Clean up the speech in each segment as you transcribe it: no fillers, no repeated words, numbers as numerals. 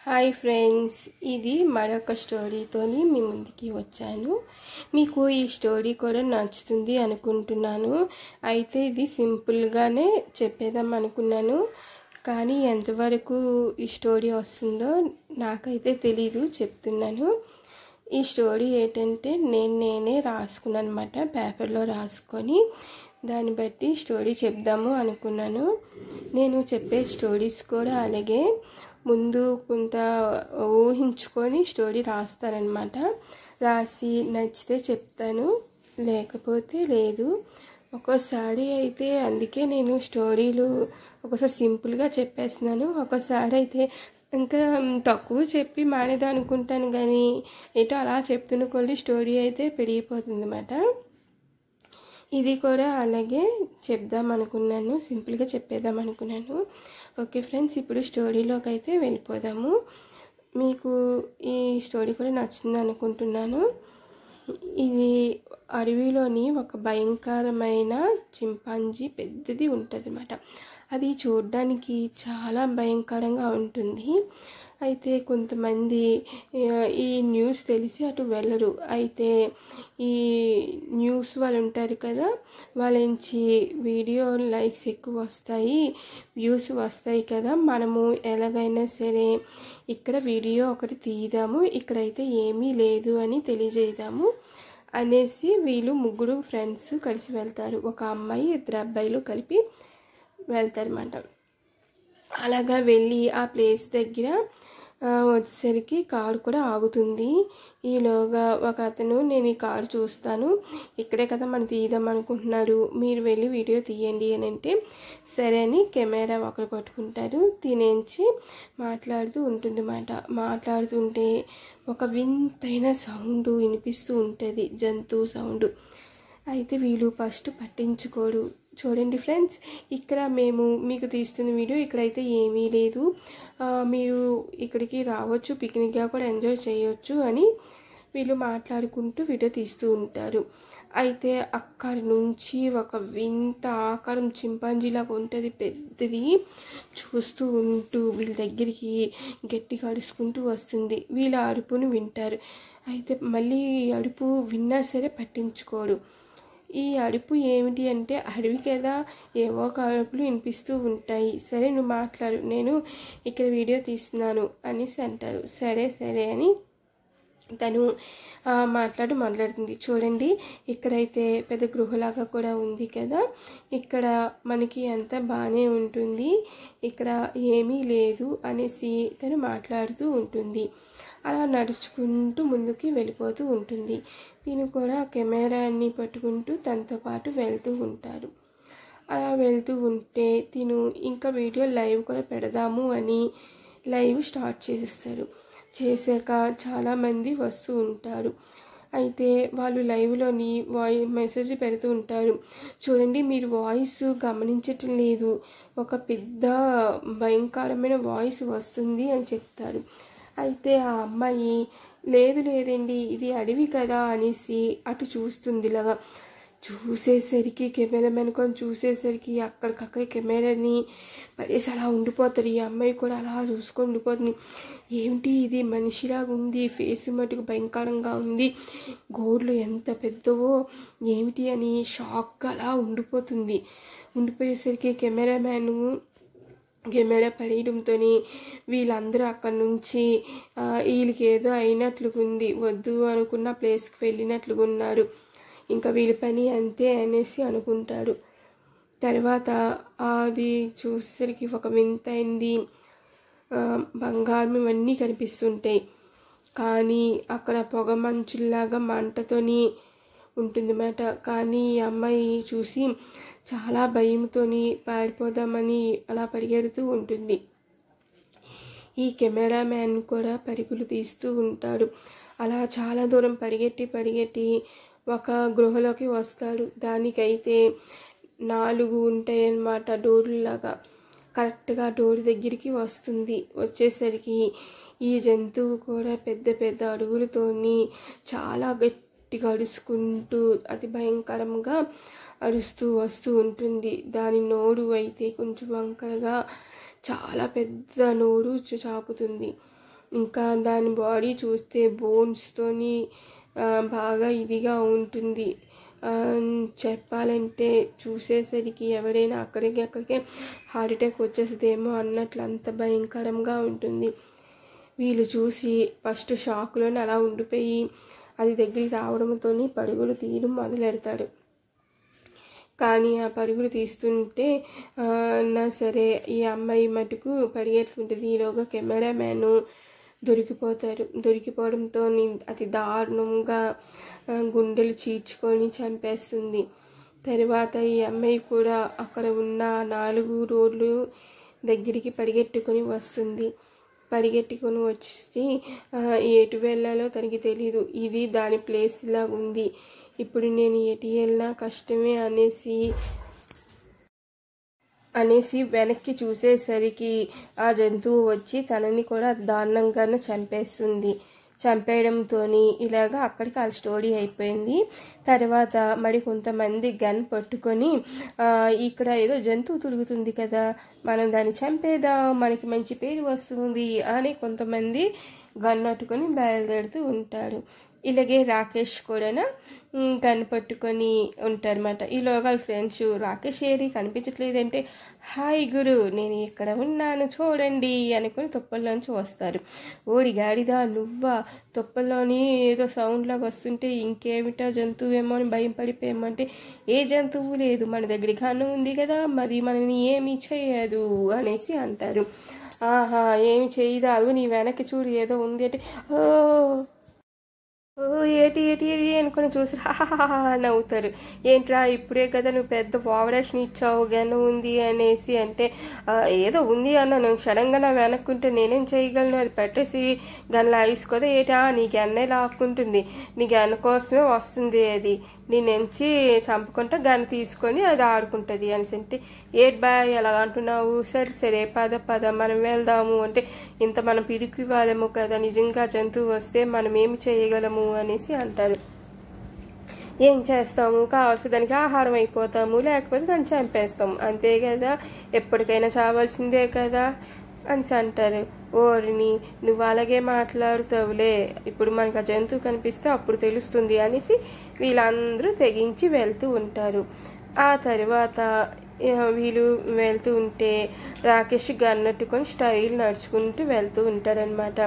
Hi friends, ఇది మరొక స్టోరీతోని మీ ముందుకి వచ్చాను. మీకు ఈ స్టోరీ కూడా నచ్చుతుంది అనుకుంటున్నాను. అయితే ఇది సింపుల్గానే చెప్పేద్దాం అనుకున్నాను, కానీ ఎంతవరకు ఈ స్టోరీ వస్తుందో నాకైతే తెలీదు. చెప్తున్నాను. ఈ స్టోరీ ఏంటంటే నేనే రాసుకున్నాను అనమాట. పేపర్లో రాసుకొని దాన్ని బట్టి స్టోరీ చెప్దాము అనుకున్నాను. నేను చెప్పే స్టోరీస్ కూడా అలాగే ముందు కొంత ఊహించుకొని స్టోరీ రాస్తానన్నమాట. రాసి నచ్చితే చెప్తాను, లేకపోతే లేదు. ఒక్కోసారి అయితే అందుకే నేను స్టోరీలు ఒకసారి సింపుల్గా చెప్పేస్తున్నాను, ఒక్కోసారి అయితే ఇంకా తక్కువ చెప్పి మానేదా అనుకుంటాను, కానీ ఏటో అలా చెప్తున్న కొద్ది స్టోరీ అయితే పెరిగిపోతుంది అన్నమాట. ఇది కూడా అలాగే చెప్దాం అనుకున్నాను, సింపుల్గా చెప్పేద్దాం అనుకున్నాను. ఓకే ఫ్రెండ్స్, ఇప్పుడు స్టోరీలోకి అయితే వెళ్ళిపోదాము. మీకు ఈ స్టోరీ కూడా నచ్చింది అనుకుంటున్నాను. ఇది అడవిలోని ఒక భయంకరమైన చింపాంజీ పెద్దది ఉంటుంది అన్నమాట. అది చూడడానికి చాలా భయంకరంగా ఉంటుంది. అయితే కొంతమంది ఈ న్యూస్ తెలిసి అటు వెళ్ళరు. అయితే ఈ న్యూస్ వాళ్ళు ఉంటారు కదా, వాళ్ళ నుంచి వీడియో లైక్స్ ఎక్కువ వస్తాయి, వ్యూస్ వస్తాయి కదా, మనము ఎలాగైనా సరే ఇక్కడ వీడియో ఒకటి తీద్దాము, ఇక్కడైతే ఏమీ లేదు అని తెలియజేద్దాము అనేసి వీళ్ళు ముగ్గురు ఫ్రెండ్స్ కలిసి వెళ్తారు. ఒక అమ్మాయి, ఇద్దరు అబ్బాయిలు కలిపి వెళ్తారన్నమాట. అలాగా వెళ్ళి ఆ ప్లేస్ దగ్గర వచ్చేసరికి కారు కూడా ఆగుతుంది. ఈలోగా ఒక అతను, నేను ఈ కారు చూస్తాను, ఇక్కడే కదా మనం తీద్దాం అనుకుంటున్నారు, మీరు వెళ్ళి వీడియో తీయండి అని అంటే సరే అని కెమెరా ఒకరు పట్టుకుంటారు. తినేంచి మాట్లాడుతూ ఉంటుంది అన్నమాట. మాట్లాడుతుంటే ఒక వింతైన సౌండ్ వినిపిస్తూ ఉంటుంది, జంతువు సౌండ్. అయితే వీళ్ళు ఫస్ట్ పట్టించుకోరు. చూడండి ఫ్రెండ్స్, ఇక్కడ మేము మీకు తీస్తున్న వీడియో ఇక్కడైతే ఏమీ లేదు, మీరు ఇక్కడికి రావచ్చు, పిక్నిక్గా కూడా ఎంజాయ్ చేయొచ్చు అని వీళ్ళు మాట్లాడుకుంటూ వీడియో తీస్తూ ఉంటారు. అయితే అక్కడి నుంచి ఒక వింత ఆకారం చింపాంజీలాగా ఉంటుంది, పెద్దది. చూస్తూ ఉంటూ వీళ్ళ దగ్గరికి గట్టిగా అరుచుకుంటూ వస్తుంది. వీళ్ళ అరుపును వింటారు. అయితే మళ్ళీ అరుపు విన్నా సరే పట్టించుకోరు. ఈ అరుపు ఏమిటి అంటే, అడవి కదా, ఏవో ఒక అరుపులు వినిపిస్తూ ఉంటాయి, సరే నువ్వు మాట్లాడు, నేను ఇక్కడ వీడియో తీస్తున్నాను అనేసి అంటారు. సరే సరే అని తను మాట్లాడుతుంది. చూడండి, ఇక్కడైతే పెద్ద గృహలాగా కూడా ఉంది కదా, ఇక్కడ మనకి అంతా బాగానే ఉంటుంది, ఇక్కడ ఏమీ లేదు అనేసి తను మాట్లాడుతూ ఉంటుంది. అలా నడుచుకుంటూ ముందుకి వెళ్ళిపోతూ ఉంటుంది. తిను కూడా కెమెరాని పట్టుకుంటూ తనతో పాటు వెళ్తూ ఉంటారు. అలా వెళ్తూ ఉంటే తిను ఇంకా వీడియో లైవ్ కూడా పెడదాము అని లైవ్ స్టార్ట్ చేసేస్తారు. చేశాక చాలామంది వస్తూ ఉంటారు. అయితే వాళ్ళు లైవ్లోని మెసేజ్ పెడుతూ ఉంటారు. చూడండి, మీరు వాయిస్ గమనించటం లేదు, ఒక పెద్ద భయంకరమైన వాయిస్ వస్తుంది అని చెప్తారు. అయితే ఆ అమ్మాయి లేదండి, ఇది అడవి కదా అనేసి అటు చూస్తుంది. ఇలాగా చూసేసరికి కెమెరామెన్ కొని చూసేసరికి అక్కడికక్కడ కెమెరాని పడేసి అలా ఉండిపోతారు. ఈ అమ్మాయి కూడా అలా చూసుకొని ఉండిపోతుంది. ఏమిటి ఇది, మనిషిలాగా ఉంది, ఫేస్ మటుకు భయంకరంగా ఉంది, గోర్లు ఎంత పెద్దవో ఏమిటి అని షాక్గా అలా ఉండిపోతుంది. ఉండిపోయేసరికి కెమెరా పడేయడంతో వీళ్ళందరూ అక్కడి నుంచి వీళ్ళకి ఏదో అయినట్లుగా ఉంది, వద్దు అనుకున్న ప్లేస్కి వెళ్ళినట్లుగా ఉన్నారు, ఇంకా వీళ్ళ పని అంతే అనేసి అనుకుంటారు. తర్వాత అది చూసేసరికి ఒక వింతైంది బంగారం ఇవన్నీ కనిపిస్తుంటాయి, కానీ అక్కడ పొగ మంచులాగా మంటతోని ఉంటుందన్నమాట. కానీ ఈ అమ్మాయి చూసి చాలా భయంతో పారిపోదామని అలా పరిగెడుతూ ఉంటుంది. ఈ కెమెరామ్యాన్ కూడా పరుగులు తీస్తూ ఉంటాడు. అలా చాలా దూరం పరిగెట్టి ఒక గృహలోకి వస్తాడు. దానికైతే 4 ఉంటాయన్నమాట, డోర్లాగా. కరెక్ట్గా డోర్ దగ్గరికి వస్తుంది. వచ్చేసరికి ఈ జంతువు కూడా పెద్ద పెద్ద అడుగులతోని చాలా గట్టిగా అరుచుకుంటూ అతి భయంకరంగా అరుస్తూ వస్తూ ఉంటుంది. దాని నోరు అయితే కొంచెం వంకరగా చాలా పెద్ద నోరు చాపుతుంది. ఇంకా దాని బాడీ చూస్తే బోన్స్తోని బాగా ఇదిగా ఉంటుంది. చెప్పాలంటే చూసేసరికి ఎవరైనా అక్కడికే హార్ట్ అటాక్ వచ్చేస్తుందేమో అన్నట్లు అంత భయంకరంగా ఉంటుంది. వీళ్ళు చూసి ఫస్ట్ షాక్లోనే అలా ఉండిపోయి అది దగ్గరికి రావడంతో పరుగులు తీయడం మొదలెడతాడు. కానీ ఆ పరుగులు తీస్తుంటే నా సరే ఈ అమ్మాయి మటుకు పరిగెత్తుంటుంది. ఈలోగా కెమెరామ్యాను దొరికిపోవడంతో అతి దారుణంగా గుండెలు చీల్చుకొని చంపేస్తుంది. తర్వాత ఈ అమ్మాయి కూడా అక్కడ ఉన్న 4 రోడ్లు దగ్గరికి పరిగెట్టుకొని వస్తుంది. పరిగెట్టుకొని వచ్చి ఎటు వెళ్ళాలో తనకి తెలీదు. ఇది దాని ప్లేస్ లాగా ఉంది. ఇప్పుడు నేను ఎటు వెళ్ళినా కష్టమే అనేసి వెనక్కి చూసేసరికి ఆ జంతువు వచ్చి తనని కూడా దారుణంగానే చంపేయడంతో ఇలాగా అక్కడికి ఆ స్టోరీ అయిపోయింది. తర్వాత మరి కొంతమంది గన్ పట్టుకొని ఇక్కడ ఏదో జంతువు తిరుగుతుంది కదా, మనం దాన్ని చంపేద్దాం, మనకి మంచి పేరు వస్తుంది అని కొంతమంది గన్ పట్టుకొని బయలుదేరుతూ ఉంటారు. ఇలాగే రాకేష్ కూడా గన్ పట్టుకొని ఉంటారన్నమాట. ఈలోగా ఫ్రెండ్స్ రాకేష్ ఏరి కనిపించట్లేదంటే, హాయ్ గురు నేను ఇక్కడ ఉన్నాను చూడండి అనుకుని తుప్పల్లోంచి వస్తారు. ఓడి గాడిదా నువ్వా, తుప్పల్లోని ఏదో సౌండ్ లాగా వస్తుంటే ఇంకేమిటో జంతువు అని భయం పడిపోయామంటే, ఏ జంతువు లేదు, మన దగ్గర గన్ను ఉంది కదా, మరి మనని ఏమీ చేయదు అనేసి అంటారు. ఆహా ఏమి చేయదు, నీ వెనక్కి చూడు ఏదో ఉంది అంటే, ఏటి అనుకుని చూసి నవ్వుతారు. ఏంట్రా ఇప్పుడే కదా నువ్వు పెద్ద ఓవరాక్షన్ ఇచ్చావు గన్ను ఉంది అనేసి అంటే, ఏదో ఉంది అన్నాను, సడన్గా నా వెనక్కుంటే నేనేం చేయగలను, అది పెట్టేసి గన్ లాగేసుకోదా ఏటా, నీ గన్నే లాక్కుంటుంది, నీ గన్ కోసమే వస్తుంది, అది నీ నుంచి చంపుకుంటా గన్ తీసుకొని అది ఆడుకుంటుంది అనేసి అంటే, ఏట్ బాయ్ అలా అంటున్నావు, సరే పద మనం వెళ్దాము అంటే, ఇంత మనం పిరికి వాళ్ళము కదా, నిజంగా జంతువు వస్తే మనం ఏమి చేయగలము అనేసి అంటారు. ఏం చేస్తాము, కావాల్సి దానికి ఆహారం అయిపోతాము, లేకపోతే దాన్ని చంపేస్తాము, అంతే కదా, ఎప్పటికైనా చావాల్సిందే కదా అనేసి అంటారు. ఓరిని నువ్వు అలాగే మాట్లాడుతావులే, ఇప్పుడు మనకు ఆ జంతువు కనిపిస్తే అప్పుడు తెలుస్తుంది అనేసి వీళ్ళందరూ తెగించి వెళ్తూ ఉంటారు. ఆ తర్వాత వీళ్ళు వెళ్తూ ఉంటే రాకేష్ గన్నట్టుకొని స్టైల్ నడుచుకుంటూ వెళ్తూ ఉంటారనమాట.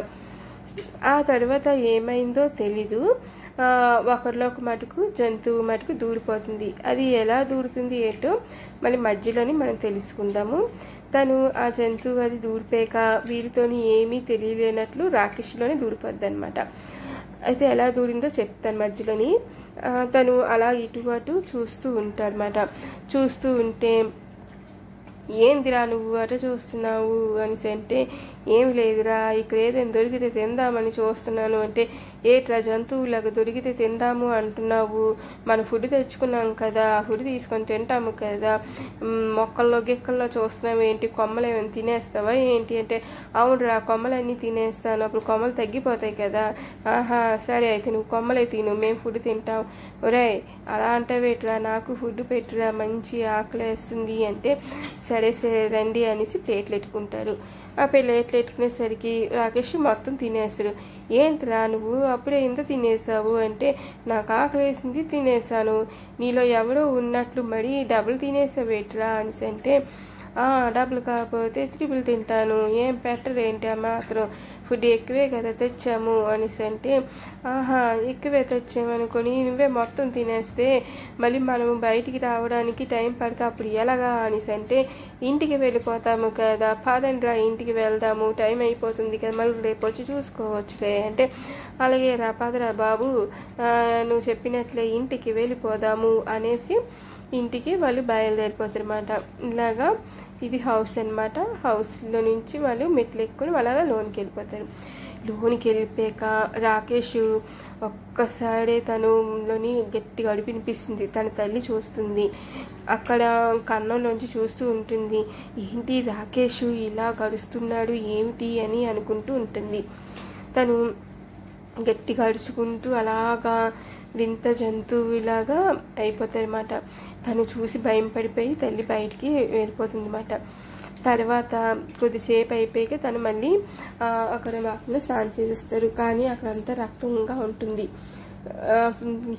ఆ తర్వాత ఏమైందో తెలీదు, ఒకరిలో ఒక మటుకు జంతువు మటుకు దూడిపోతుంది. అది ఎలా దూడుతుంది ఏంటో మళ్ళీ మధ్యలోని మనం తెలుసుకుందాము. తను ఆ జంతువు అది దూడిపోయాక వీరితోని ఏమీ తెలియలేనట్లు రాకేష్లోనే దూడిపోద్ది అనమాట. అయితే ఎలా దూడిందో చెప్తాను మధ్యలోని. తను అలా ఇటు అటు చూస్తూ ఉంటారన్నమాట. చూస్తూ ఉంటే, ఏందిరా నువ్వు అట చూస్తున్నావు అనేసి అంటే, ఏమి లేదురా ఇక్కడ ఏదైనా దొరికితే తిందామని చూస్తున్నాను అంటే, ఏట్రా జంతువులాగా దొరికితే తిందాము అంటున్నావు, మన ఫుడ్ తెచ్చుకున్నాం కదా, ఫుడ్ తీసుకొని తింటాము కదా, మొక్కల్లో గిక్కల్లో చూస్తున్నావు ఏంటి, కొమ్మలు ఏమైనా తినేస్తావా ఏంటి అంటే, అవునురా కొమ్మలన్నీ తినేస్తాను, అప్పుడు కొమ్మలు తగ్గిపోతాయి కదా, ఆహా సరే అయితే నువ్వు కొమ్మలే తిను, మేము ఫుడ్ తింటాం. ఒరే అలా అంటావేట్రా, నాకు ఫుడ్ పెట్టురా, మంచి ఆకలి వేస్తుంది అంటే, సరే రండి అనేసి ప్లేట్లు ఎట్టుకుంటారు. ఆ ప్లేట్లు ఎట్టుకునేసరికి రాకేష్ మొత్తం తినేస్తాడు. ఏంట్రా నువ్వు అప్పుడే ఇంత తినేసావు అంటే, నాకు ఆకలి వేసింది తినేసాను, నీలో ఎవరో ఉన్నట్లు మరి డబుల్ తినేసావేట్రా అనేసి అంటే, డబుల్ కాకపోతే త్రిబుల్ తింటాను, ఏం పెట్టరేంటి మాత్రం, ఫుడ్ ఎక్కువే కదా తెచ్చాము అనేసి అంటే, ఆహా ఎక్కువే తెచ్చామనుకొని నువ్వే మొత్తం తినేస్తే మళ్ళీ మనము బయటికి రావడానికి టైం పడితే అప్పుడు ఎలాగా అనేసి అంటే, ఇంటికి వెళ్ళిపోతాము కదా, పదండ్రా ఇంటికి వెళ్దాము, టైం అయిపోతుంది కదా, మళ్ళీ రేపు వచ్చి చూసుకోవచ్చులే అంటే, అలాగే రా పదరా బాబు, నువ్వు చెప్పినట్లే ఇంటికి వెళ్ళిపోదాము అనేసి ఇంటికి వాళ్ళు బయలుదేరిపోతారు అన్నమాట. ఇలాగా ఇది హౌస్ అనమాట. హౌస్లో నుంచి వాళ్ళు మెట్లు ఎక్కుని వాళ్ళు అలా లోనికి వెళ్ళిపోతారు. లోనికి వెళ్ళిపోయాక రాకేష్ ఒక్కసారి తనులోని గట్టిగా అడుపు వినిపిస్తుంది. తన తల్లి చూస్తుంది, అక్కడ కన్నంలోంచి చూస్తూ ఉంటుంది. ఏంటి రాకేష్ ఇలా గడుస్తున్నాడు ఏమిటి అని అనుకుంటూ ఉంటుంది. తను గట్టిగా అడుచుకుంటూ అలాగా వింత జంతువులాగా అయిపోతాయి అన్నమాట. తను చూసి భయం పడిపోయి తల్లి బయటికి వెళ్ళిపోతుంది అన్నమాట. తర్వాత కొద్దిసేపు అయిపోయాక తను మళ్ళీ అక్కడ వాటిలో స్నానం చేసేస్తారు. కానీ అక్కడంతా రక్తంగా ఉంటుంది.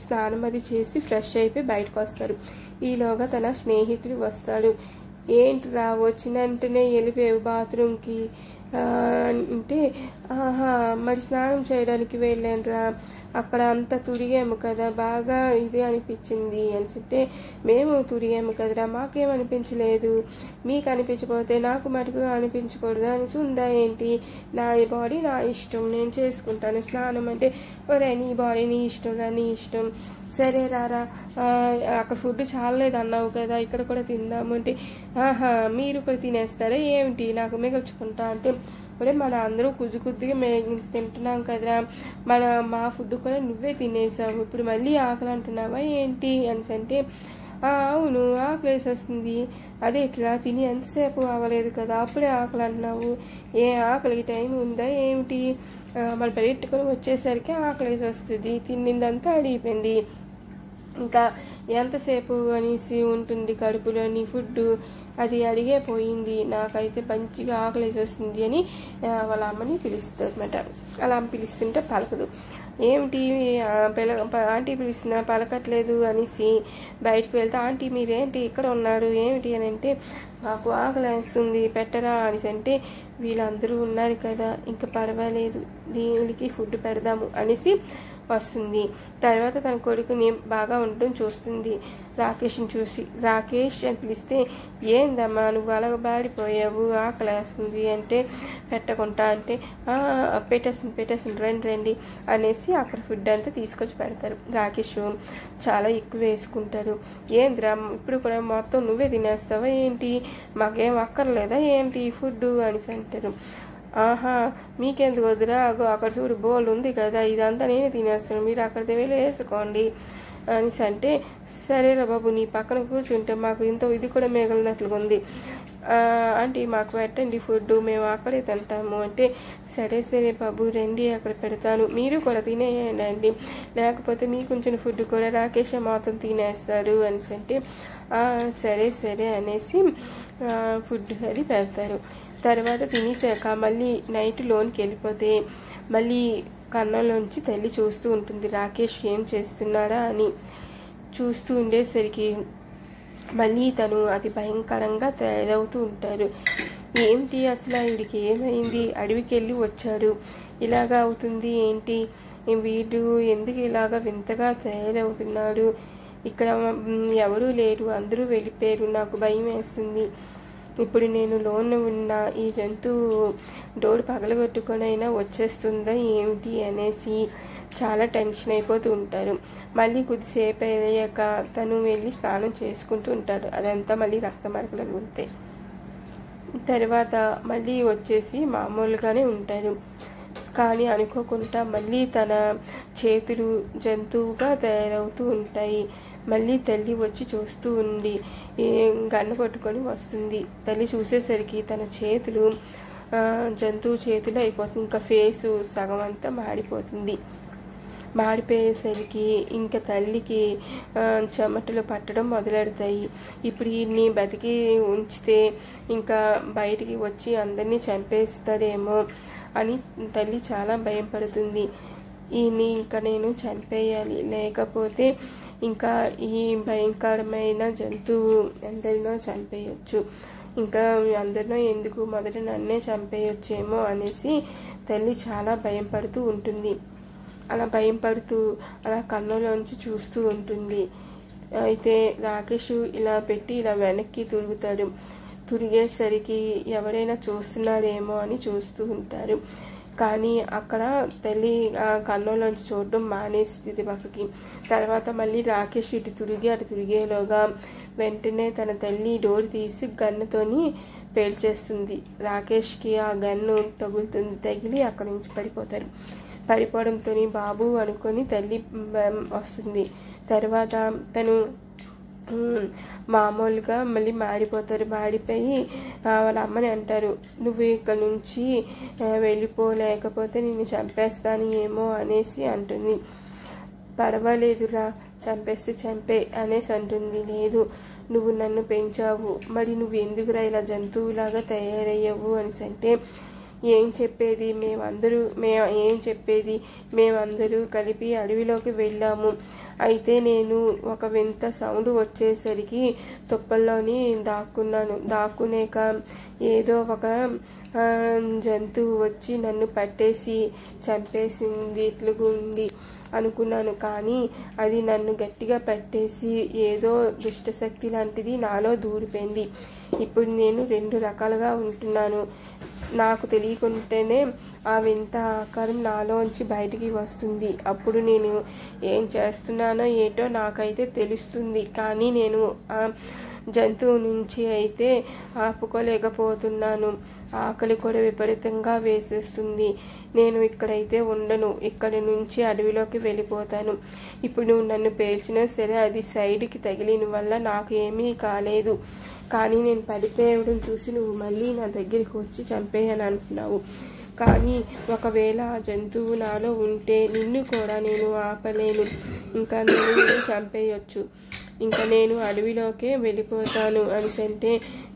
స్నానం అది చేసి ఫ్రెష్ అయిపోయి బయటకు వస్తారు. ఈలోగా తన స్నేహితుడు వస్తాడు. ఏంటిరా వచ్చిన వెంటనే వెళ్ళిపోయావు బాత్రూమ్కి అంటే, మరి స్నానం చేయడానికి వెళ్ళానురా, అక్కడ అంతా తుడిగాము కదా, బాగా ఇది అనిపించింది అంటే, మేము తుడిగాము కదరా, మాకేమనిపించలేదు, మీకు అనిపించకపోతే నాకు మటుకు అనిపించకూడదు అని ఉందా ఏంటి, నా బాడీ నా ఇష్టం, నేను చేసుకుంటాను స్నానం అంటే, ఒరే నీ బాడీ నీ ఇష్టం రా, నీ ఇష్టం, సరే రారా, అక్కడ ఫుడ్ చాలలేదు అన్నావు కదా, ఇక్కడ కూడా తిందాము అంటే, మీరు కూడా తినేస్తారా ఏమిటి, నాకు మిగల్చుకుంటా అంటే, ఒరే మన అందరూ కొద్దిగా తింటున్నాం కదరా, మా ఫుడ్ కూడా నువ్వే తినేసావు, ఇప్పుడు మళ్ళీ ఆకలి అంటున్నావా ఏంటి అని అంటే, అవును ఆకలి వేసేస్తుంది, అదే ఇట్లా తిని ఎంతసేపు అవ్వలేదు కదా, అప్పుడే ఆకలి అంటున్నావు, ఏ ఆకలికి టైం ఉందా ఏమిటి, మన పెట్టుకొని వచ్చేసరికి ఆకలి వేసేస్తుంది, తిన్నిందంతా అడిగిపోయింది, ఇంకా ఎంతసేపు అనేసి ఉంటుంది కడుపులోని ఫుడ్, అది అడిగే పోయింది, నాకైతే మంచిగా ఆకలి వేసేస్తుంది అని వాళ్ళ అమ్మని పిలుస్తుంది అనమాట. అలా పిలుస్తుంటే పలకదు. ఏమిటి ఆంటీ పిలుస్తున్నా పలకట్లేదు అనేసి బయటకు వెళ్తే, ఆంటీ మీరేంటి ఇక్కడ ఉన్నారు ఏమిటి అని అంటే, నాకు ఆకలి వేస్తుంది పెట్టరా అనేసి అంటే, వీళ్ళందరూ ఉన్నారు కదా ఇంకా పర్వాలేదు దీనికి ఫుడ్ పెడదాము అనేసి వస్తుంది. తర్వాత తన కొడుకుని బాగా ఉండడం చూస్తుంది. రాకేష్ని చూసి రాకేష్ అని పిలిస్తే, ఏందమ్మా నువ్వు అలా బాడిపోయావు ఆకలి వేస్తుంది అంటే, పెట్టకుండా అంటే, పెట్టేసింది రండి అనేసి అక్కడ ఫుడ్ అంతా తీసుకొచ్చి పెడతారు. రాకేష్ చాలా ఎక్కువ వేసుకుంటారు. ఏంద్రా ఇప్పుడు కూడా మొత్తం నువ్వే తినేస్తావా ఏంటి, మాకేం అక్కర్లేదా ఏంటి ఫుడ్ అనేసి అంటారు. మీకెందుకు వద్దురా, అక్కడ చూడు బోల్ ఉంది కదా, ఇదంతా నేనే తినేస్తాను, మీరు అక్కడికి వెళ్ళి వేసుకోండి అనేసి అంటే, సరేరా బాబు నీ పక్కన కూర్చుంటే మాకు ఇంత ఇది కూడా మిగిలినట్లుగా ఉంది, అంటే మాకు పెట్టండి ఫుడ్ మేము అక్కడే తింటాము అంటే, సరే బాబు రండి అక్కడ పెడతాను, మీరు కూడా తినేయండి లేకపోతే మీకు ఉంచిన ఫుడ్ కూడా రాకేష్ మొత్తం తినేస్తారు అనేసి అంటే, సరే అనేసి ఫుడ్ అది పెడతారు. తర్వాత తినేసాక మళ్ళీ నైట్ లోన్కి వెళ్ళిపోతే మళ్ళీ కన్నంలోంచి తల్లి చూస్తూ ఉంటుంది రాకేష్ ఏం చేస్తున్నాడా అని. చూస్తూ ఉండేసరికి మళ్ళీ తను అతి భయంకరంగా తయారవుతూ ఉంటారు. ఏంటి అసలు వీడికి ఏమైంది, అడవికి వెళ్ళి వచ్చాడు ఇలాగా అవుతుంది ఏంటి, వీడు ఎందుకు ఇలాగా వింతగా తయారవుతున్నాడు, ఇక్కడ ఎవరూ లేరు అందరూ వెళ్ళిపోయారు, నాకు భయం వేస్తుంది, ఇప్పుడు నేను లోన్ ఉన్న ఈ జంతువు డోర్ పగలగొట్టుకొని అయినా వచ్చేస్తుందా ఏమిటి అనేసి చాలా టెన్షన్ అయిపోతూ ఉంటారు. మళ్ళీ కొద్దిసేపు అయ్యాక తను వెళ్ళి స్నానం చేసుకుంటూ ఉంటారు. అదంతా మళ్ళీ రక్త మరకలు ఉంటాయి. తర్వాత మళ్ళీ వచ్చేసి మామూలుగానే ఉంటారు. కానీ అనుకోకుండా మళ్ళీ తన చేతులు జంతువుగా తయారవుతూ ఉంటాయి. మళ్ళీ తల్లి వచ్చి చూస్తూ ఉండి గన్ను పట్టుకొని వస్తుంది. తల్లి చూసేసరికి తన చేతులు జంతువు చేతులు అయిపోతుంది. ఇంకా ఫేసు సగం అంతా మాడిపోతుంది. మాడిపోయేసరికి ఇంకా తల్లికి చెమటలు పట్టడం మొదలెడతాయి. ఇప్పుడు వీడిని బతికి ఉంచితే ఇంకా బయటికి వచ్చి అందరినీ చంపేస్తారేమో అని తల్లి చాలా భయపడుతుంది. ఈయన్ని ఇంకా నేను చంపేయాలి, లేకపోతే ఇంకా ఈ భయంకరమైన జంతువు అందరినో చంపేయచ్చు, ఇంకా అందరినో ఎందుకు మొదట నన్నే చంపేయొచ్చేమో అనేసి తల్లి చాలా భయపడుతూ ఉంటుంది. అలా భయపడుతూ అలా కన్నులోంచి చూస్తూ ఉంటుంది. అయితే రాకేష్ ఇలా పెట్టి ఇలా వెనక్కి తిరుగుతాడు. తిరిగేసరికి ఎవరైనా చూస్తున్నారేమో అని చూస్తూ ఉంటారు. కానీ అక్కడ తల్లి కన్నులోంచి చూడడం మానేస్తుంది పక్కకి. తర్వాత మళ్ళీ రాకేష్ ఇటు తిరిగేలోగా వెంటనే తన తల్లి డోర్ తీసి గన్నుతోని పేల్చేస్తుంది. రాకేష్కి ఆ గన్ను తగిలి అక్కడి నుంచి పడిపోతారు. పడిపోవడంతో బాబు అనుకొని తల్లి వస్తుంది. తర్వాత తను మామూలుగా మళ్ళీ మారిపోతారు. మారిపోయి వాళ్ళ అమ్మని అంటారు, నువ్వు ఇక్కడ నుంచి వెళ్ళిపోలేకపోతే నిన్ను చంపేస్తాను ఏమో అనేసి అంటుంది. పర్వాలేదురా చంపేస్తే చంపే అనేసి అంటుంది. లేదు నువ్వు నన్ను పెంచావు, మరి నువ్వు ఎందుకురా ఇలా జంతువులాగా తయారయ్యావు అనేసి అంటే ఏం చెప్పేది, మేమందరూ కలిపి అడవిలోకి వెళ్ళాము. అయితే నేను ఒక వింత సౌండ్ వచ్చేసరికి తుప్పల్లోని దాక్కునేక ఏదో ఒక జంతువు వచ్చి నన్ను పట్టేసి చంపేసింది ఇట్లుగుంది అనుకున్నాను. కానీ అది నన్ను గట్టిగా పట్టేసి ఏదో దుష్టశక్తి లాంటిది నాలో దూరిపోయింది. ఇప్పుడు నేను 2 రకాలుగా ఉంటున్నాను. నాకు తెలియకుండానే ఆ వింత ఆకారం నాలోంచి బయటికి వస్తుంది. అప్పుడు నేను ఏం చేస్తున్నానో ఏటో నాకైతే తెలుస్తుంది, కానీ నేను ఆ జంతువు నుంచి అయితే ఆపుకోలేకపోతున్నాను. ఆకలి కూడా విపరీతంగా వేసేస్తుంది. నేను ఇక్కడైతే ఉండను, ఇక్కడి నుంచి అడవిలోకి వెళ్ళిపోతాను. ఇప్పుడు నువ్వు నన్ను పేల్చినా సరే అది సైడ్కి తగిలిన వల్ల నాకు ఏమీ కాలేదు. కానీ నేను పడిపోయడం చూసి నువ్వు మళ్ళీ నా దగ్గరికి వచ్చి చంపేయని అంటున్నావు. కానీ ఒకవేళ ఆ జంతువు నాలో ఉంటే నిన్ను కూడా నేను ఆపలేను. ఇంకా నేను చంపేయొచ్చు. ఇంకా నేను అడవిలోకే వెళ్ళిపోతాను అంటే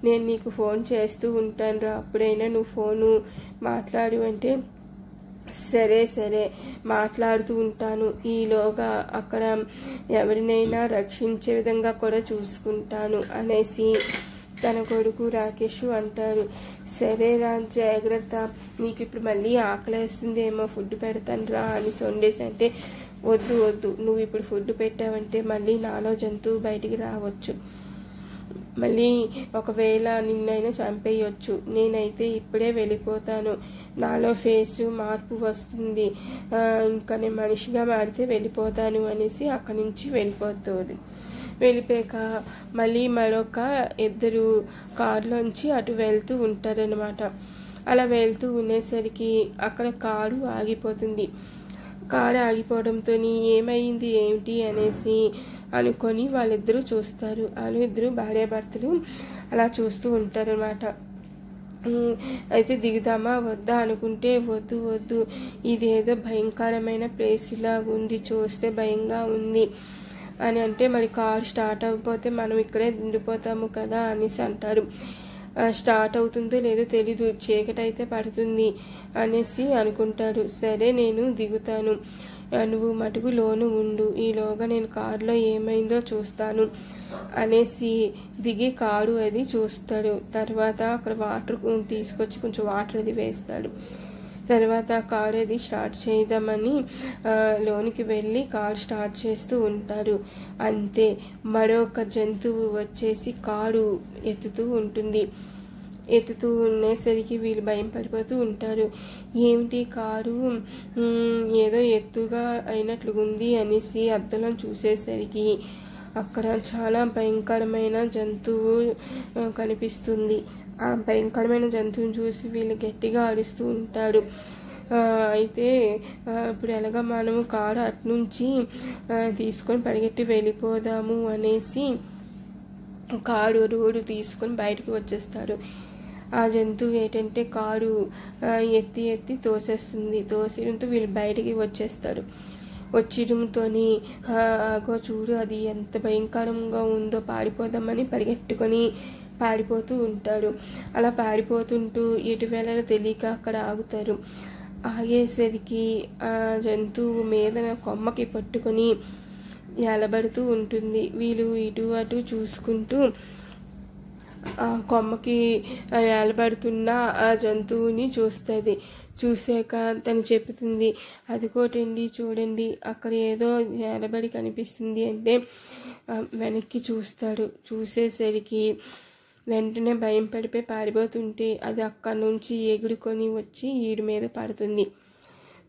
నేను నీకు ఫోన్ చేస్తూ ఉంటాను రా, అప్పుడైనా నువ్వు ఫోను మాట్లాడు అంటే సరే మాట్లాడుతూ ఉంటాను. ఈలోగా అక్కడ ఎవరినైనా రక్షించే విధంగా కూడా చూసుకుంటాను అనేసి తన కొడుకు రాకేష్ అంటారు. సరే రా, జాగ్రత్త, నీకు ఇప్పుడు మళ్ళీ ఆకలేస్తుందేమో, ఫుడ్ పెడతాను రా అని వండేసి అంటే వద్దు, నువ్వు ఇప్పుడు ఫుడ్ పెట్టావంటే మళ్ళీ నాలో జంతువు బయటికి రావచ్చు, మళ్ళీ ఒకవేళ నిన్నైనా చంపేయొచ్చు. నేనైతే ఇప్పుడే వెళ్ళిపోతాను. నాలో ఫేసు మార్పు వస్తుంది, ఇంకా నేను మనిషిగా మారితే వెళ్ళిపోతాను అనేసి అక్కడి నుంచి వెళ్ళిపోయాక మళ్ళీ మరొక 2 కారులోంచి అటు వెళ్తూ ఉంటారనమాట. అలా వెళ్తూ ఉండేసరికి అక్కడ కారు ఆగిపోతుంది. కారు ఆగిపోవడంతో ఏమైంది ఏమిటి అనేసి అనుకొని వాళ్ళిద్దరూ చూస్తారు. వాళ్ళిద్దరూ భార్యాభర్తలు అలా చూస్తూ ఉంటారనమాట. అయితే దిగుదామా వద్దా అనుకుంటే వద్దు, ఇదేదో భయంకరమైన ప్లేస్ లాగా ఉంది, చూస్తే భయంగా ఉంది అని అంటే మరి కారు స్టార్ట్ అవ్వకపోతే మనం ఇక్కడే ఉండిపోతాము కదా అనేసి అంటారు. స్టార్ట్ అవుతుందో లేదో తెలీదు, చీకటి అయితే పడుతుంది అనేసి అనుకుంటారు. సరే నేను దిగుతాను, నువ్వు మటుకు లోను ఉండు, ఈలోగా నేను కారులో ఏమైందో చూస్తాను అనేసి దిగి కారు అది చూస్తాడు. తర్వాత అక్కడ వాటర్ తీసుకొచ్చి కొంచెం వాటర్ అది వేస్తాడు. తర్వాత కారు అది స్టార్ట్ చేద్దామని లోనికి వెళ్ళి కారు స్టార్ట్ చేస్తూ ఉంటారు. అంతే, మరొక జంతువు వచ్చేసి కారు ఎత్తుతూ ఉంటుంది. ఎత్తుతూ ఉండేసరికి వీళ్ళు భయం పడిపోతూ ఉంటారు. ఏమిటి కారు ఏదో ఎత్తుగా అయినట్లుంది అనేసి అద్దంలో చూసేసరికి అక్కడ చాలా భయంకరమైన జంతువు కనిపిస్తుంది. ఆ భయంకరమైన జంతువుని చూసి వీళ్ళు గట్టిగా అరుస్తూ ఉంటాడు. అయితే ఇప్పుడు ఎలాగా మనము కారు అట్నుంచి తీసుకొని పరిగెట్టి వెళ్ళిపోదాము అనేసి కారు రోడ్డు తీసుకొని బయటకు వచ్చేస్తాడు. ఆ జంతువు ఏంటంటే కారు ఎత్తి తోసేస్తుంది. తోసేయడంతో వీళ్ళు బయటికి వచ్చేస్తారు. వచ్చేయడంతో ఆగో చూడు అది ఎంత భయంకరంగా ఉందో, పారిపోదామని పరిగెట్టుకొని పారిపోతూ ఉంటాడు. అలా పారిపోతుంటూ ఎటు వెళ్ళాలో తెలియక అక్కడ ఆగుతారు. ఆగేసరికి ఆ జంతువు మీద కొమ్మకి పట్టుకొని ఎలబడుతూ ఉంటుంది. వీళ్ళు ఇటు అటు చూసుకుంటూ ఆ కొమ్మకి ఎలబడుతున్న ఆ జంతువుని చూస్తుంది. చూసాక తను చెప్తుంది, అదిగోటండి చూడండి అక్కడ ఏదో ఎలబడి కనిపిస్తుంది అంటే వెనక్కి చూస్తాడు. చూసేసరికి వెంటనే భయం పడిపోయి పారిపోతుంటే అది అక్కడి నుంచి ఎగురుకొని వచ్చి వీడి మీద పడుతుంది.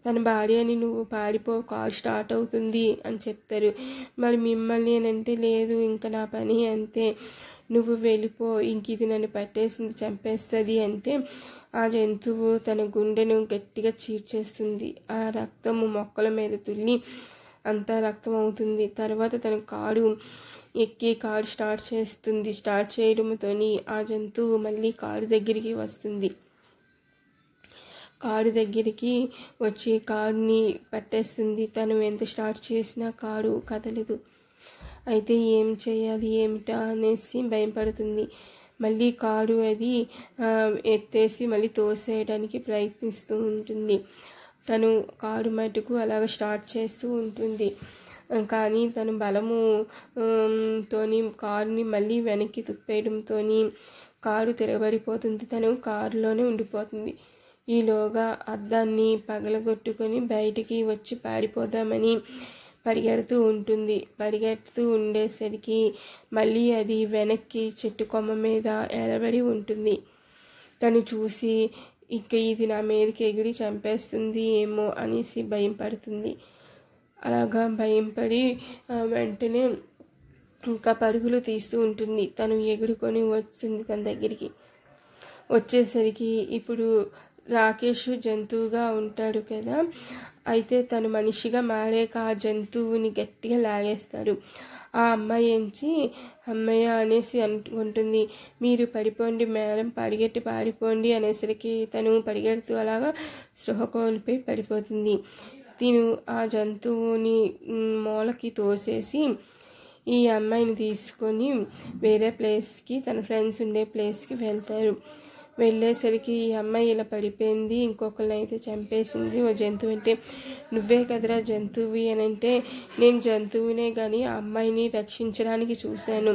తన భార్యని నువ్వు పారిపో, కారు స్టార్ట్ అవుతుంది అని చెప్తారు. మరి మిమ్మల్ని అంటే లేదు, ఇంకా నా పని అంతే, నువ్వు వెళ్ళిపో, ఇంక ఇది నన్ను పట్టేసింది చంపేస్తుంది అంటే ఆ జంతువు తన గుండెను గట్టిగా చీర్చేస్తుంది. ఆ రక్తము మొక్కల మీద తుల్లి అంతా రక్తం అవుతుంది. తర్వాత తన కారు ఎక్కి కారు స్టార్ట్ చేస్తుంది. స్టార్ట్ చేయడంతో ఆ జంతువు మళ్ళీ కారు దగ్గరికి వస్తుంది. కారు దగ్గరికి వచ్చి కారుని పట్టేస్తుంది. తను ఎంత స్టార్ట్ చేసినా కారు కదలదు. అయితే ఏం చేయాలి ఏమిటా అనేసి భయపడుతుంది. మళ్ళీ కారు అది ఎత్తేసి మళ్ళీ తోసేయడానికి ప్రయత్నిస్తూ ఉంటుంది. తను కారు మటుకు అలాగ స్టార్ట్ చేస్తూ ఉంటుంది. కానీ తను బలము తోని కారుని మళ్ళీ వెనక్కి తిప్పేయడంతో కారు తిరగబడిపోతుంది. తను కారులోనే ఉండిపోతుంది. ఈలోగా అద్దాన్ని పగలగొట్టుకొని బయటికి వచ్చి పారిపోదామని పరిగెడుతూ ఉండేసరికి మళ్ళీ అది వెనక్కి చెట్టు కొమ్మ మీద ఎలబడి ఉంటుంది. తను చూసి ఇక ఇది నా మీదకి ఎగిరి చంపేస్తుంది ఏమో అనేసి భయం పడుతుంది. అలాగా భయంపడి వెంటనే ఇంకా పరుగులు తీస్తూ ఉంటుంది. తను ఎగురుకొని వస్తుంది తన దగ్గరికి. వచ్చేసరికి ఇప్పుడు రాకేష్ జంతువుగా ఉంటాడు కదా, అయితే తను మనిషిగా మారాక ఆ జంతువుని గట్టిగా లాగేస్తాడు. ఆ అమ్మాయి ఎంచి అమ్మయ్య అనేసి అనుకుంటుంది. మీరు పడిపోండి మేడం, పరిగెట్టి పారిపోండి అనేసరికి తను పరిగెడుతూ అలాగా స్పృహ కోల్పోయి పడిపోతుంది. తిను ఆ జంతువుని మూలకి తోసేసి ఈ అమ్మాయిని తీసుకొని వేరే ప్లేస్కి, తన ఫ్రెండ్స్ ఉండే ప్లేస్కి వెళ్తారు. వెళ్ళేసరికి ఈ అమ్మాయి ఇలా పడిపోయింది, ఇంకొకరిని అయితే చంపేసింది. ఓ జంతువు అంటే నువ్వే కదరా జంతువు అని అంటే, నేను జంతువునే కానీ ఆ అమ్మాయిని రక్షించడానికి చూశాను,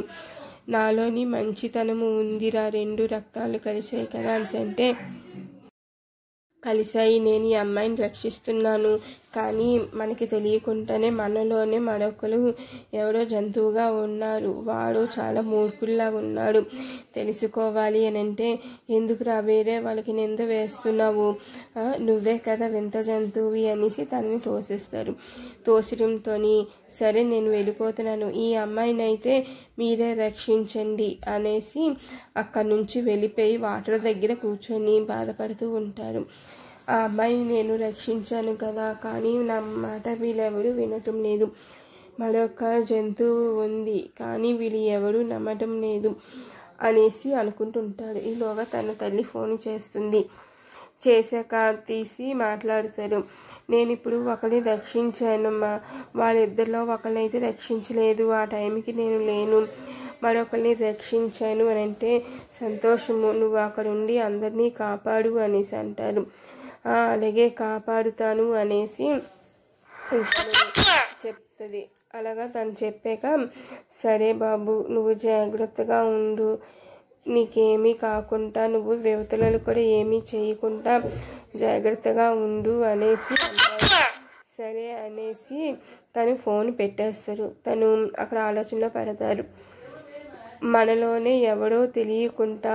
నాలోని మంచితనము ఉందిరా, 2 రక్తాలు కలిసాయి కదా అని అంటే, కలిసాయి, నేను ఈ అమ్మాయిని రక్షిస్తున్నాను, కానీ మనకి తెలియకుండానే మనలోనే మరొకరు ఎవరో జంతువుగా ఉన్నారు, వాడు చాలా మూర్ఖుల్లాగా ఉన్నాడు, తెలుసుకోవాలి అని అంటే, ఎందుకురా వేరే వాళ్ళకి నింద వేస్తున్నావు, నువ్వే కదా వింత జంతువు అనేసి తనని తోసేస్తారు. తోసడంతో సరే నేను వెళ్ళిపోతున్నాను, ఈ అమ్మాయిని అయితే మీరే రక్షించండి అనేసి అక్కడి నుంచి వెళ్ళిపోయి వాటర్ దగ్గర కూర్చొని బాధపడుతూ ఉంటారు. ఆ అమ్మాయిని నేను రక్షించాను కదా, కానీ నా మాట వీళ్ళెవరూ వినటం లేదు, మరొక జంతువు ఉంది కానీ వీళ్ళు ఎవరూ నమ్మటం లేదు అనేసి అనుకుంటుంటాడు. ఈలోగా తన తల్లి ఫోన్ చేస్తుంది. చేశాక తీసి మాట్లాడతారు. నేను ఇప్పుడు ఒకరిని రక్షించానమ్మా, వాళ్ళిద్దరిలో ఒకరినైతే రక్షించలేదు, ఆ టైంకి నేను లేను, మరొకరిని రక్షించాను అని అంటే, సంతోషము, నువ్వు అక్కడ ఉండి అందరినీ కాపాడు అనేసి అంటారు. అలాగే కాపాడుతాను అనేసి చెప్తుంది. అలాగా తను చెప్పాక, సరే బాబు నువ్వు జాగ్రత్తగా ఉండు, నీకేమీ కాకుండా నువ్వు యువతలు కూడా ఏమీ చేయకుండా జాగ్రత్తగా ఉండు అనేసి అంటారు. సరే అనేసి తను ఫోన్ పెట్టేస్తారు. తను అక్కడ ఆలోచనలో పడతారు. మనలోనే ఎవరో తెలియకుండా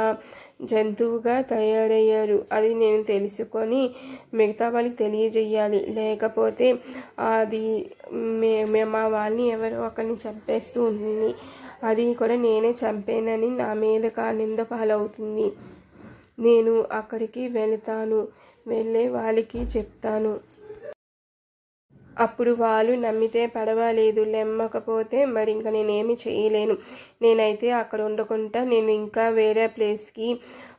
జంతువుగా తయారయ్యారు, అది నేను తెలుసుకొని మిగతా వాళ్ళకి తెలియజేయాలి, లేకపోతే అది మా వాళ్ళని ఎవరో ఒకరిని చంపేస్తూ ఉంటుంది, అది కూడా నేనే చంపానని నా మీద నింద పాలవుతుంది. నేను అక్కడికి వెళతాను, వెళ్ళే వాళ్ళకి చెప్తాను, అప్పుడు వాళ్ళు నమ్మితే పర్వాలేదు, నమ్మకపోతే మరి ఇంకా నేనేమి చేయలేను, నేనైతే అక్కడ ఉండకుండా నేను ఇంకా వేరే ప్లేస్కి,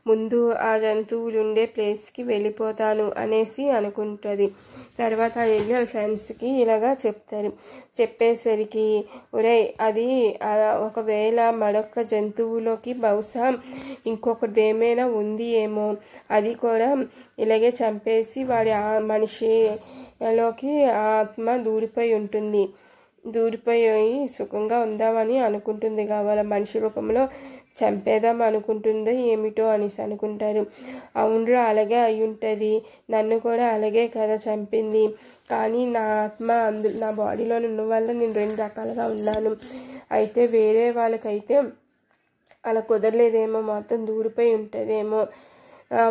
ముందు ఆ జంతువులు ఉండే ప్లేస్కి వెళ్ళిపోతాను అనేసి అనుకుంటుంది. తర్వాత వెళ్ళి వాళ్ళ ఫ్రెండ్స్కి ఇలాగా చెప్తారు. చెప్పేసరికి ఒరే అది ఒకవేళ మరొక జంతువులోకి బహుశా ఇంకొకటి ఏమైనా ఉంది ఏమో, అది కూడా ఇలాగే చంపేసి వాడి మనిషిలోకి ఆత్మ దూరిపోయి ఉంటుంది, దూరిపోయి సుఖంగా ఉందామని అనుకుంటుంది, కావాల మనిషి రూపంలో చంపేద్దాం అనుకుంటుందో ఏమిటో అనేసి అనుకుంటారు. అవునరా అలాగే అయి ఉంటుంది, నన్ను కూడా అలాగే కదా చంపింది, కానీ నా ఆత్మ నా బాడీలో ఉన్న వల్ల నేను 2 రకాలుగా ఉన్నాను, అయితే వేరే వాళ్ళకైతే అలా కుదరలేదేమో, మొత్తం దూరిపోయి ఉంటుందేమో,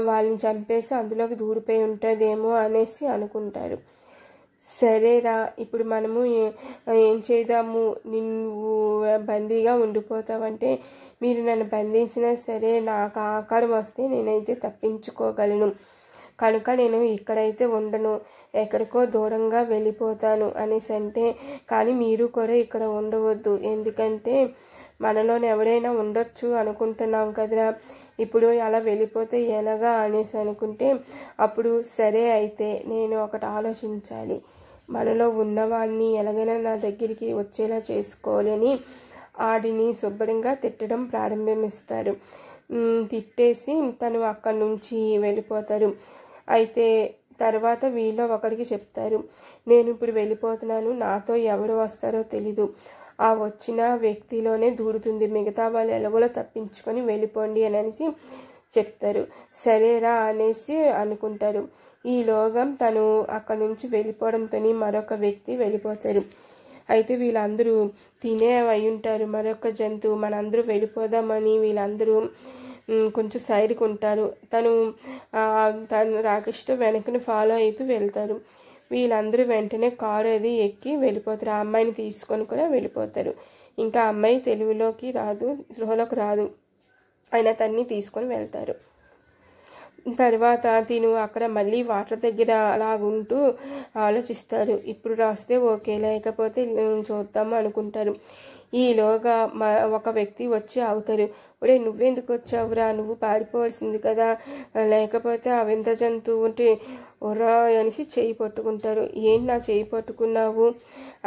వాళ్ళని చంపేసి అందులోకి దూరిపోయి ఉంటుందేమో అనేసి అనుకుంటారు. సరేరా ఇప్పుడు మనము ఏం చేద్దాము, నువ్వు బందీగా ఉండిపోతావంటే, మీరు నన్ను బంధించినా సరే నాకు ఆకారం వస్తే నేనైతే తప్పించుకోగలను, కనుక నేను ఇక్కడైతే ఉండను, ఎక్కడికో దూరంగా వెళ్ళిపోతాను అనేసి అంటే, కానీ మీరు కూడా ఇక్కడ ఉండవద్దు, ఎందుకంటే మనలోని ఎవరైనా ఉండొచ్చు అనుకుంటున్నాం కదరా, ఇప్పుడు అలా వెళ్ళిపోతే ఎలాగా అనేసి అనుకుంటే, అప్పుడు సరే అయితే నేను ఒకటి ఆలోచించాలి, మనలో ఉన్నవాడిని ఎలాగైనా నా దగ్గరికి వచ్చేలా చేసుకోవాలి అని ఆడిని శుభ్రంగా తిట్టడం ప్రారంభిస్తారు. తిట్టేసి తను అక్కడి నుంచి వెళ్ళిపోతారు. అయితే తర్వాత వీళ్ళు ఒకరికి చెప్తారు, నేను ఇప్పుడు వెళ్ళిపోతున్నాను, నాతో ఎవరు వస్తారో తెలీదు, ఆ వచ్చిన వ్యక్తిలోనే దూరుతుంది, మిగతా వాళ్ళు ఎలాగోలా తప్పించుకొని వెళ్ళిపోండి అనేసి చెప్తారు. సరేరా అనేసి అనుకుంటారు. ఈలోగా తను అక్కడి నుంచి వెళ్ళిపోవడంతో మరొక వ్యక్తి వెళ్ళిపోతారు. అయితే వీళ్ళందరూ తినే అయి ఉంటారు, మరొక జంతువు, మనందరూ వెళ్ళిపోదామని వీళ్ళందరూ కొంచెం సైడ్కి ఉంటారు. తను రాకేష్తో వెనకని ఫాలో అవుతూ వెళ్తారు. వీళ్ళందరూ వెంటనే కారు అది ఎక్కి వెళ్ళిపోతారు. ఆ అమ్మాయిని తీసుకొని కూడా వెళ్ళిపోతారు. ఇంకా అమ్మాయి తెలివిలోకి రాదు, స్పృహలోకి రాదు, అయినా తన్ని తీసుకొని వెళ్తారు. తర్వాత తిను అక్కడ మళ్ళీ వాటర్ దగ్గర అలాగుంటూ ఆలోచిస్తారు. ఇప్పుడు రాస్తే ఓకే, లేకపోతే చూద్దాము అనుకుంటారు. ఈలోగా ఒక వ్యక్తి వచ్చి అవుతారు. ఒరే నువ్వెందుకు వచ్చావురా, నువ్వు పారిపోవాల్సింది కదా, లేకపోతే ఆ వింత జంతువు ఒరా అనేసి చేయి పట్టుకుంటారు. ఏంటి నా చేయి పట్టుకున్నావు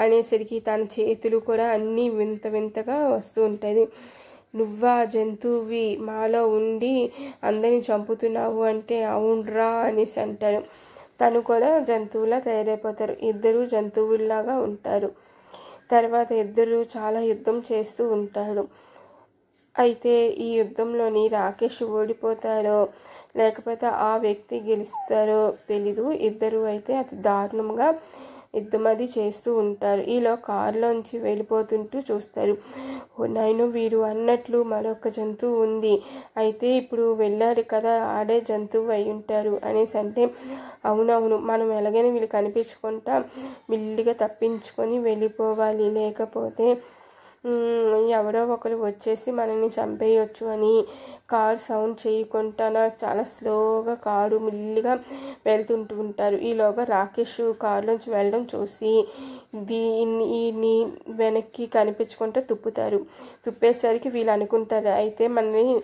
అనేసరికి తన చేతులు కూడా అన్నీ వింత వింతగా వస్తూ ఉంటుంది. నువ్వా జంతువువి, మాలో ఉండి అందరిని చంపుతున్నావు అంటే అవునరా అనేసి అంటారు. తను కూడా జంతువులా తయారైపోతారు. ఇద్దరు జంతువుల్లాగా ఉంటారు. తర్వాత ఇద్దరు చాలా యుద్ధం చేస్తూ ఉంటారు. అయితే ఈ యుద్ధంలోని రాకేష్ ఓడిపోతారో లేకపోతే ఆ వ్యక్తి గెలుస్తారో తెలీదు. ఇద్దరు అయితే అతి దారుణంగా యుద్ధం అది చేస్తూ ఉంటారు. ఈలో కారులోంచి వెళ్ళిపోతుంటూ చూస్తారు. నేను వీరు అన్నట్లు మరొక జంతువు ఉంది, అయితే ఇప్పుడు వెళ్ళారు కదా, ఆడే జంతువు అయి ఉంటారు అనేసి అంటే అవునవును, మనం ఎలాగైనా వీళ్ళు కనిపించకుండా మెల్లిగా తప్పించుకొని వెళ్ళిపోవాలి, లేకపోతే ఎవరో ఒకరు వచ్చేసి మనల్ని చంపేయచ్చు అని కారు సౌండ్ చేయకుండా చాలా స్లోగా కారు మెల్లిగా వెళ్తుంటూ ఉంటారు. ఈలోగా రాకేష్ కారులోంచి వెళ్ళడం చూసి దీన్ని వెనక్కి కనిపించకుండా తుప్పేసరికి వీళ్ళు అనుకుంటారు, అయితే మనల్ని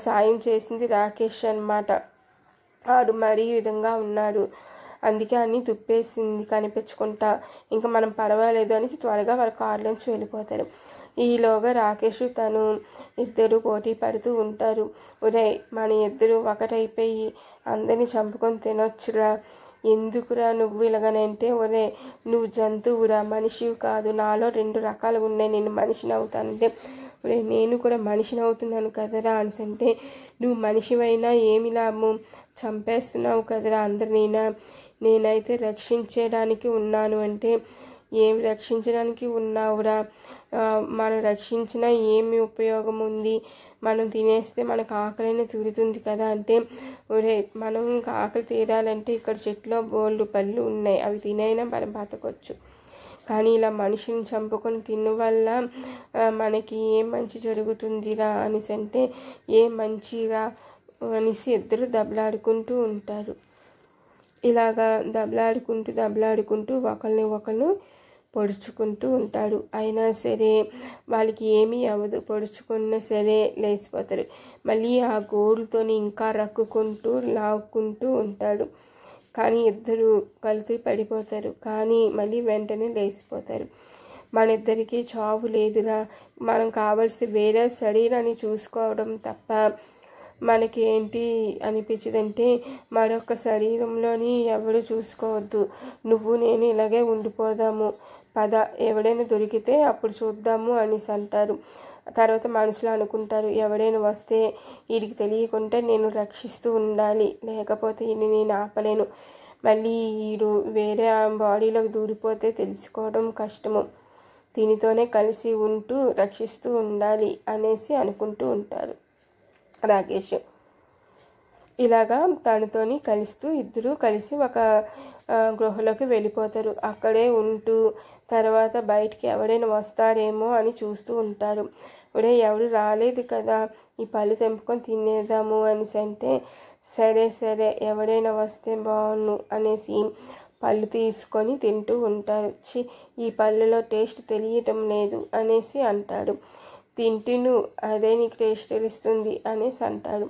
సాయం చేసింది రాకేష్ అన్నమాట, ఆడు మరీ విధంగా ఉన్నాడు, అందుకే అన్నీ తుప్పేసింది కనిపించకుండా, ఇంకా మనం పర్వాలేదు అని త్వరగా వాళ్ళ కారులోంచి వెళ్ళిపోతారు. ఈలోగా రాకేష్ తను ఇద్దరు పోటీ పడుతూ ఉంటారు. ఒరే మన ఇద్దరు ఒకటైపోయి అందరినీ చంపుకొని తినొచ్చురా, ఎందుకురా నువ్వు ఇలాగనంటే, ఒరే నువ్వు జంతువురా, మనిషివి కాదు, నాలో 2 రకాలుగా ఉన్నాయి, నేను మనిషిని అవుతానంటే, ఒరే నేను కూడా మనిషిని అవుతున్నాను కదరా అంటే, నువ్వు మనిషివైనా ఏమి లాభం, చంపేస్తున్నావు కదరా అందరినైనా, నేనైతే రక్షించడానికి ఉన్నాను అంటే, ఏమి రక్షించడానికి ఉన్నావురా, మనం రక్షించినా ఏమి ఉపయోగం ఉంది, మనం తినేస్తే మనకు ఆకలినే తీరుతుంది కదా అంటే, ఒరే మనం ఇంకా ఆకలి తీరాలంటే ఇక్కడ చెట్లో బోల్డు పళ్ళు ఉన్నాయి, అవి తినైనా మనం బతకొచ్చు, కానీ ఇలా మనిషిని చంపుకొని తిన్న వల్ల మనకి ఏం మంచి జరుగుతుందిరా అనేసి అంటే, ఏం మంచిరా అనేసి ఇద్దరు దెబ్బలాడుకుంటూ ఉంటారు. ఇలాగా దెబ్బలాడుకుంటూ ఒకరిని పొడుచుకుంటూ ఉంటాడు. అయినా సరే వాళ్ళకి ఏమీ అవ్వదు, పొడుచుకున్నా సరే లేచిపోతారు. మళ్ళీ ఆ గోరుతోని ఇంకా రక్కుకుంటూ లాక్కుంటూ ఉంటాడు. కానీ ఇద్దరు కలిసి పడిపోతారు, కానీ మళ్ళీ వెంటనే లేచిపోతారు. మన ఇద్దరికీ చావు లేదురా, మనం కావలసి వేరే శరీరాన్ని చూసుకోవడం తప్ప మనకి ఏంటి అనిపించదంటే, మరొక శరీరంలోని ఎవరు చూసుకోవద్దు, నువ్వు నేను ఇలాగే ఉండిపోదాము, పద ఎవడైనా దొరికితే అప్పుడు చూద్దాము అనేసి అంటారు. తర్వాత మనసులో అనుకుంటారు, ఎవడైనా వస్తే వీడికి తెలియకుండా నేను రక్షిస్తూ ఉండాలి, లేకపోతే ఈయన నేను ఆపలేను, మళ్ళీ వీడు వేరే బాడీలోకి దూరిపోతే తెలుసుకోవడం కష్టము, దీనితోనే కలిసి ఉంటూ రక్షిస్తూ ఉండాలి అనేసి అనుకుంటూ ఉంటారు రాకేష్. ఇలాగా తనతోని కలుస్తూ ఇద్దరు కలిసి ఒక గృహలోకి వెళ్ళిపోతారు. అక్కడే ఉంటూ తర్వాత బయటికి ఎవరైనా వస్తారేమో అని చూస్తూ ఉంటారు. ఒరే ఎవరు రాలేదు కదా, ఈ పళ్ళు తెంపుకొని తినేద్దాము అనేసి అంటే, సరే ఎవరైనా వస్తే బాగుండు అనేసి పళ్ళు తీసుకొని తింటూ ఉంటారు. ఈ పళ్ళులో టేస్ట్ తెలియటం లేదు అనేసి అంటాడు. తింటూ అదే నీకు టేస్ట్ తెలుస్తుంది అనేసి అంటాడు.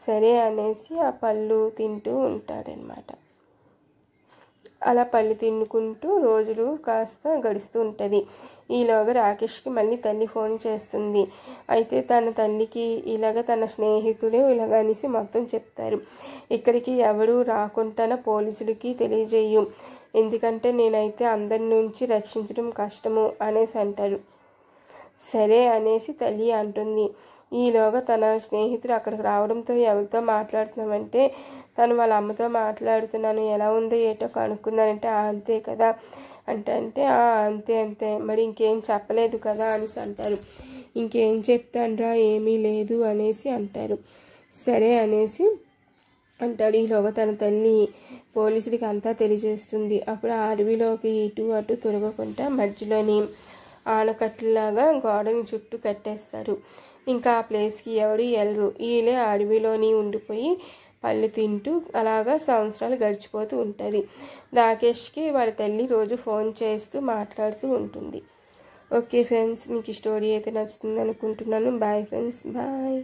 సరే అనేసి ఆ పళ్ళు తింటూ ఉంటాడనమాట. అలా పళ్ళు తిన్నుకుంటూ రోజులు కాస్త గడుస్తూ ఉంటుంది. ఈలోగా రాకేష్కి మళ్ళీ తల్లి ఫోన్ చేస్తుంది. అయితే తన తల్లికి ఇలాగ తన స్నేహితులు ఇలాగ అనేసి మొత్తం చెప్తారు. ఇక్కడికి ఎవరు రాకుండా పోలీసులకి తెలియజేయు, ఎందుకంటే నేనైతే అందరి నుంచి రక్షించడం కష్టము అనేసి అంటారు. సరే అనేసి తల్లి అంటుంది. ఈలోగా తన స్నేహితుడు అక్కడికి రావడంతో ఎవరితో మాట్లాడుతున్నామంటే తను వాళ్ళ అమ్మతో మాట్లాడుతున్నాను, ఎలా ఉందో ఏటో కనుక్కున్నానంటే అంతే కదా అంటే అంతే అంతే, మరి ఇంకేం చెప్పలేదు కదా అనేసి అంటారు. ఇంకేం చెప్తాన్రా, ఏమీ లేదు అనేసి అంటారు. సరే అనేసి అంటాడు. ఈలోగా తన తల్లి పోలీసులకి అంతా తెలియజేస్తుంది. అప్పుడు ఆ అడవిలోకి ఇటు అటు తిరగకుండా మధ్యలోని ఆనకట్టులాగా గోడని చుట్టూ కట్టేస్తారు. ఇంకా ఆ ప్లేస్కి ఎవరు వెళ్ళరు. వీళ్ళే అడవిలోని ఉండిపోయి పళ్ళు తింటూ అలాగా సంవత్సరాలు గడిచిపోతూ ఉంటుంది. రాకేష్కి వాళ్ళ తల్లి రోజు ఫోన్ చేస్తూ మాట్లాడుతూ ఉంటుంది. ఓకే ఫ్రెండ్స్, మీకు ఈ స్టోరీ అయితే నచ్చుతుంది అనుకుంటున్నాను. Bye friends, bye.